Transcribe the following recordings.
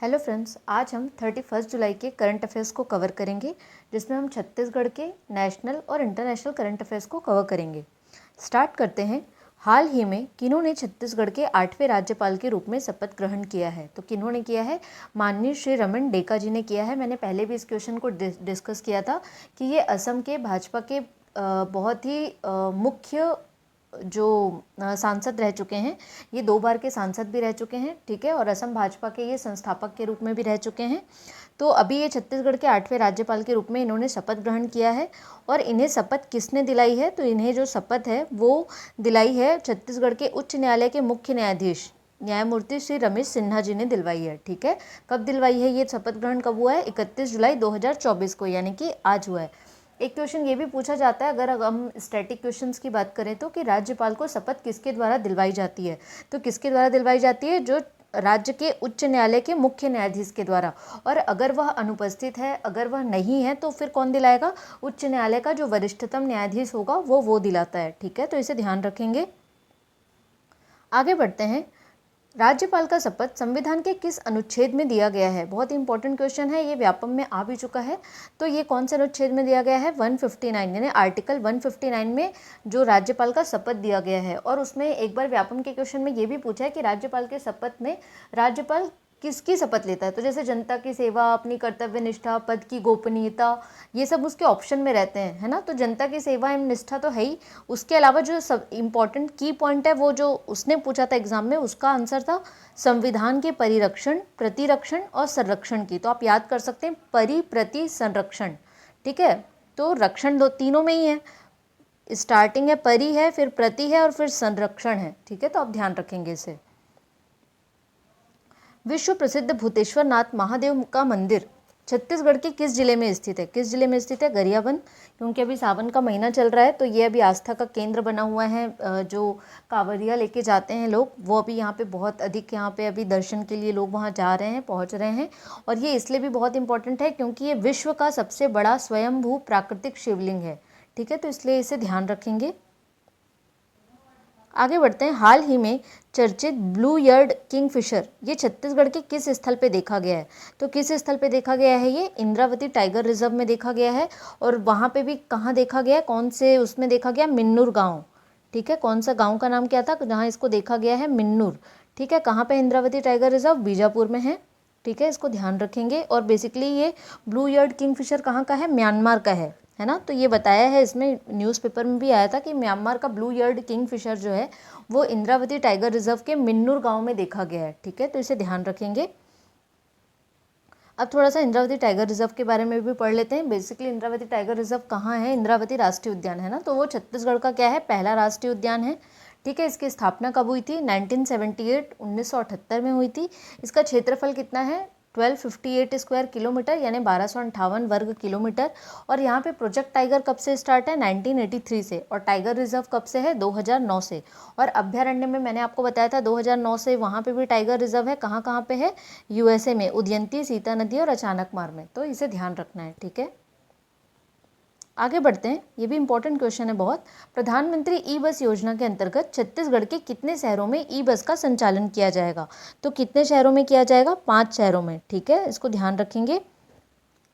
Hello friends, आज हम 31 जुलाई के करंट अफेयर्स को कवर करेंगे, जिसमें हम छत्तीसगढ़ के नेशनल और इंटरनेशनल करंट अफेयर्स को कवर करेंगे। स्टार्ट करते हैं। हाल ही में किन्होंने छत्तीसगढ़ के 8वें राज्यपाल के रूप में शपथ ग्रहण किया है? तो किन्होंने किया है? माननीय श्री रमन डेका जी ने किया है। मैंने पहले भी इस क्वेश्चन को डिस्कस किया था कि ये असम के भाजपा के बहुत ही मुख्य जो सांसद रह चुके हैं। ये 2 बार के सांसद भी रह चुके हैं, ठीक है, और असम भाजपा के ये संस्थापक के रूप में भी रह चुके हैं। तो अभी ये छत्तीसगढ़ के 8वें राज्यपाल के रूप में इन्होंने शपथ ग्रहण किया है। और इन्हें शपथ किसने दिलाई है? तो इन्हें जो शपथ है वो दिलाई है छत्तीसगढ़ के उच्च न्यायालय के मुख्य न्यायाधीश न्यायमूर्ति श्री रमेश सिन्हा जी ने दिलवाई है, ठीक है। कब दिलवाई है? ये शपथ ग्रहण कब हुआ है? 31 जुलाई 2024 को, यानी कि आज हुआ है। एक क्वेश्चन ये भी पूछा जाता है, अगर हम स्टैटिक क्वेश्चंस की बात करें तो, कि राज्यपाल को शपथ किसके द्वारा दिलवाई जाती है? तो किसके द्वारा दिलवाई जाती है? जो राज्य के उच्च न्यायालय के मुख्य न्यायाधीश के द्वारा। और अगर वह अनुपस्थित है, अगर वह नहीं है, तो फिर कौन दिलाएगा? उच्च न्यायालय का जो वरिष्ठतम न्यायाधीश होगा वो दिलाता है, ठीक है। तो इसे ध्यान रखेंगे। आगे बढ़ते हैं। राज्यपाल का शपथ संविधान के किस अनुच्छेद में दिया गया है? बहुत ही इंपॉर्टेंट क्वेश्चन है, ये व्यापम में आ भी चुका है। तो ये कौन से अनुच्छेद में दिया गया है? 159, यानी आर्टिकल 159 में जो राज्यपाल का शपथ दिया गया है। और उसमें एक बार व्यापम के क्वेश्चन में ये भी पूछा है कि राज्यपाल के शपथ में राज्यपाल किसकी शपथ लेता है? तो जैसे जनता की सेवा, अपनी कर्तव्य निष्ठा, पद की गोपनीयता, ये सब उसके ऑप्शन में रहते हैं, है ना। तो जनता की सेवा एवं निष्ठा तो है ही, उसके अलावा जो सब इम्पॉर्टेंट की पॉइंट है, वो जो उसने पूछा था एग्जाम में, उसका आंसर था संविधान के परिरक्षण, प्रतिरक्षण और संरक्षण की। तो आप याद कर सकते हैं, परि, प्रति, संरक्षण, ठीक है। तो रक्षण दो तीनों में ही है। स्टार्टिंग है परि है, फिर प्रति है और फिर संरक्षण है, ठीक है। तो आप ध्यान रखेंगे इसे। विश्व प्रसिद्ध भूतेश्वर नाथ महादेव का मंदिर छत्तीसगढ़ के किस जिले में स्थित है? किस जिले में स्थित है? गरियाबंद, क्योंकि अभी सावन का महीना चल रहा है, तो ये अभी आस्था का केंद्र बना हुआ है। जो कांवरिया लेके जाते हैं लोग, वो अभी यहाँ पे बहुत अधिक, यहाँ पे अभी दर्शन के लिए लोग वहाँ जा रहे हैं, पहुँच रहे हैं। और ये इसलिए भी बहुत इंपॉर्टेंट है क्योंकि ये विश्व का सबसे बड़ा स्वयंभू प्राकृतिक शिवलिंग है, ठीक है। तो इसलिए इसे ध्यान रखेंगे। आगे बढ़ते हैं। हाल ही में चर्चित ब्लू ईयर्ड किंगफिशर ये छत्तीसगढ़ के किस स्थल पे देखा गया है? तो किस स्थल पे देखा गया है? ये इंद्रावती टाइगर रिजर्व में देखा गया है। और वहाँ पे भी कहाँ देखा गया है? कौन से उसमें देखा गया? मिन्नूर गांव, ठीक है। कौन सा गांव का नाम क्या था जहाँ इसको देखा गया है? मिन्नूर, ठीक है। कहाँ पे इंद्रावती टाइगर रिजर्व? बीजापुर में है, ठीक है। इसको ध्यान रखेंगे। और बेसिकली ये ब्लू ईयर्ड किंगफिशर कहाँ का है? म्यांमार का है ना। तो ये बताया है, इसमें न्यूज़पेपर में भी आया था कि म्यांमार का ब्लू ईयर्ड किंगफिशर जो है वो इंद्रावती टाइगर रिजर्व के मिन्नूर गांव में देखा गया है, ठीक है। तो इसे ध्यान रखेंगे। अब थोड़ा सा इंद्रावती टाइगर रिजर्व के बारे में भी पढ़ लेते हैं। बेसिकली इंद्रावती टाइगर रिजर्व कहाँ है? इंद्रावती राष्ट्रीय उद्यान है ना, तो वो छत्तीसगढ़ का क्या है? पहला राष्ट्रीय उद्यान है, ठीक है। इसकी स्थापना कब हुई थी? 1978 1978 में हुई थी। इसका क्षेत्रफल कितना है? 1258 स्क्वायर किलोमीटर, यानी 1258 वर्ग किलोमीटर। और यहाँ पे प्रोजेक्ट टाइगर कब से स्टार्ट है? 1983 से। और टाइगर रिजर्व कब से है? 2009 से। और अभ्यारण्य में मैंने आपको बताया था 2009 से वहाँ पे भी टाइगर रिजर्व है। कहाँ कहाँ पे है? यूएसए में, उदयंती, सीता नदी और अचानकमार में। तो इसे ध्यान रखना है, ठीक है। आगे बढ़ते हैं। ये भी इंपॉर्टेंट क्वेश्चन है बहुत। प्रधानमंत्री ई बस योजना के अंतर्गत छत्तीसगढ़ के कितने शहरों में ई बस का संचालन किया जाएगा? तो कितने शहरों में किया जाएगा? 5 शहरों में, ठीक है। इसको ध्यान रखेंगे।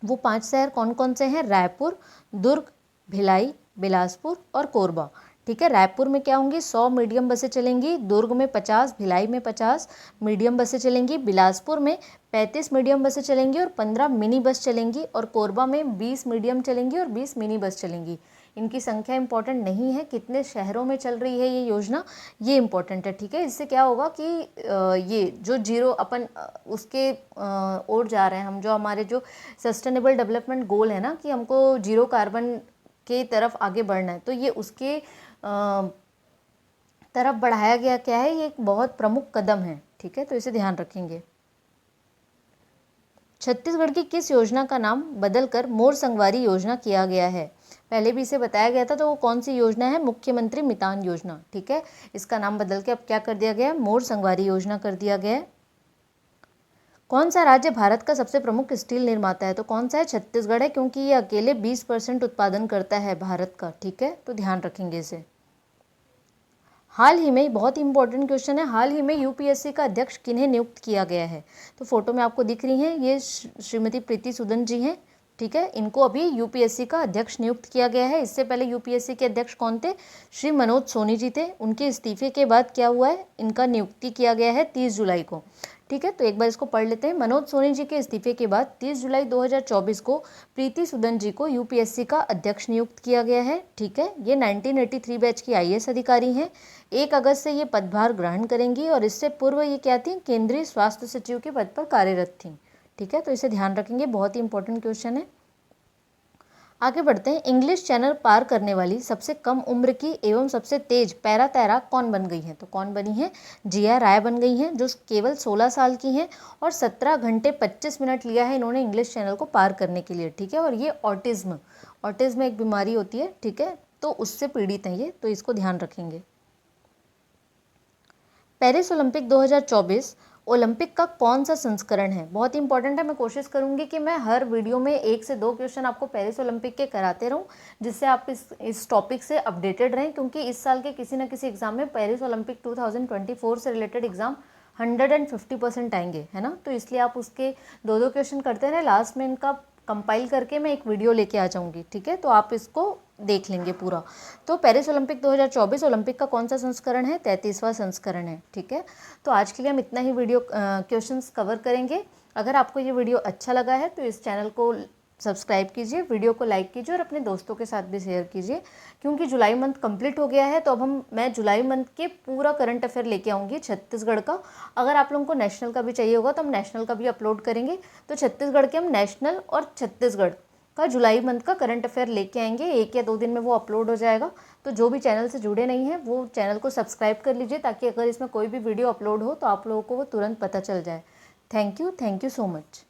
वो 5 शहर कौन कौन से हैं? रायपुर, दुर्ग, भिलाई, बिलासपुर और कोरबा, ठीक है। रायपुर में क्या होंगी? 100 मीडियम बसें चलेंगी। दुर्ग में 50, भिलाई में 50 मीडियम बसें चलेंगी। बिलासपुर में 35 मीडियम बसें चलेंगी और 15 मिनी बस चलेंगी। और कोरबा में 20 मीडियम चलेंगी और 20 मिनी बस चलेंगी। इनकी संख्या इंपॉर्टेंट नहीं है, कितने शहरों में चल रही है ये योजना, ये इंपॉर्टेंट है, ठीक है। इससे क्या होगा कि ये जो जीरो अपन उसके ओर जा रहे हैं हम, जो हमारे जो सस्टेनेबल डेवलपमेंट गोल है ना, कि हमको जीरो कार्बन के तरफ आगे बढ़ना है, तो ये उसके तरफ बढ़ाया गया क्या है? ये एक बहुत प्रमुख कदम है, ठीक है। तो इसे ध्यान रखेंगे। छत्तीसगढ़ की किस योजना का नाम बदलकर मोर संगवारी योजना किया गया है? पहले भी इसे बताया गया था, तो वो कौन सी योजना है? मुख्यमंत्री मितान योजना, ठीक है। इसका नाम बदल के अब क्या कर दिया गया? मोर संगवारी योजना कर दिया गया है। कौन सा राज्य भारत का सबसे प्रमुख स्टील निर्माता है? तो कौन सा है? छत्तीसगढ़ है, क्योंकि ये अकेले 20% उत्पादन करता है भारत का, ठीक है। तो ध्यान रखेंगे इसे। हाल ही में, बहुत ही इंपॉर्टेंट क्वेश्चन है, हाल ही में यूपीएससी का अध्यक्ष किन्हें नियुक्त किया गया है? तो फोटो में आपको दिख रही हैं, ये श्रीमती प्रीति सूदन जी हैं, ठीक है। इनको अभी यूपीएससी का अध्यक्ष नियुक्त किया गया है। इससे पहले यूपीएससी के अध्यक्ष कौन थे? श्री मनोज सोनी जी थे। उनके इस्तीफे के बाद क्या हुआ है, इनका नियुक्ति किया गया है 30 जुलाई को, ठीक है। तो एक बार इसको पढ़ लेते हैं। मनोज सोनी जी के इस्तीफे के बाद 30 जुलाई 2024 को प्रीति सूदन जी को यूपीएससी का अध्यक्ष नियुक्त किया गया है, ठीक है। ये 1983 बैच की आईएएस अधिकारी हैं। 1 अगस्त से ये पदभार ग्रहण करेंगी और इससे पूर्व ये क्या थी? केंद्रीय स्वास्थ्य सचिव के पद पर कार्यरत थी, ठीक है। तो इसे ध्यान रखेंगे, बहुत ही इंपॉर्टेंट क्वेश्चन है। आगे बढ़ते हैं। इंग्लिश चैनल पार करने वाली सबसे कम उम्र की एवं सबसे तेज पैरा तैराक कौन बन गई है? तो कौन बनी है? जिया राय बन गई हैं, जो केवल 16 साल की हैं और 17 घंटे 25 मिनट लिया है इन्होंने इंग्लिश चैनल को पार करने के लिए, ठीक है। और ये ऑटिज्म एक बीमारी होती है, ठीक है, तो उससे पीड़ित हैं ये, तो इसको ध्यान रखेंगे। पेरिस ओलंपिक 2024 ओलंपिक का कौन सा संस्करण है? बहुत ही इंपॉर्टेंट है। मैं कोशिश करूंगी कि मैं हर वीडियो में 1 से 2 क्वेश्चन आपको पेरिस ओलंपिक के कराते रहूं, जिससे आप इस टॉपिक से अपडेटेड रहें, क्योंकि इस साल के किसी न किसी एग्जाम में पेरिस ओलंपिक 2024 से रिलेटेड एग्जाम 150% आएंगे, है ना। तो इसलिए आप उसके 2-2 क्वेश्चन करते रहे। लास्ट में इनका कंपाइल करके मैं एक वीडियो लेके आ जाऊंगी, ठीक है। तो आप इसको देख लेंगे पूरा। तो पेरिस ओलंपिक 2024 ओलंपिक का कौन सा संस्करण है? 33वां संस्करण है, ठीक है। तो आज के लिए हम इतना ही वीडियो क्वेश्चंस कवर करेंगे। अगर आपको ये वीडियो अच्छा लगा है तो इस चैनल को सब्सक्राइब कीजिए, वीडियो को लाइक कीजिए और अपने दोस्तों के साथ भी शेयर कीजिए, क्योंकि जुलाई मंथ कंप्लीट हो गया है। तो अब मैं जुलाई मंथ के पूरा करंट अफेयर लेके आऊँगी छत्तीसगढ़ का। अगर आप लोगों को नेशनल का भी चाहिए होगा तो हम नेशनल का भी अपलोड करेंगे। तो छत्तीसगढ़ के हम नेशनल और छत्तीसगढ़ का जुलाई मंथ का करंट अफेयर लेके आएंगे। 1 या 2 दिन में वो अपलोड हो जाएगा। तो जो भी चैनल से जुड़े नहीं हैं वो चैनल को सब्सक्राइब कर लीजिए, ताकि अगर इसमें कोई भी वीडियो अपलोड हो तो आप लोगों को वो तुरंत पता चल जाए। Thank you so much.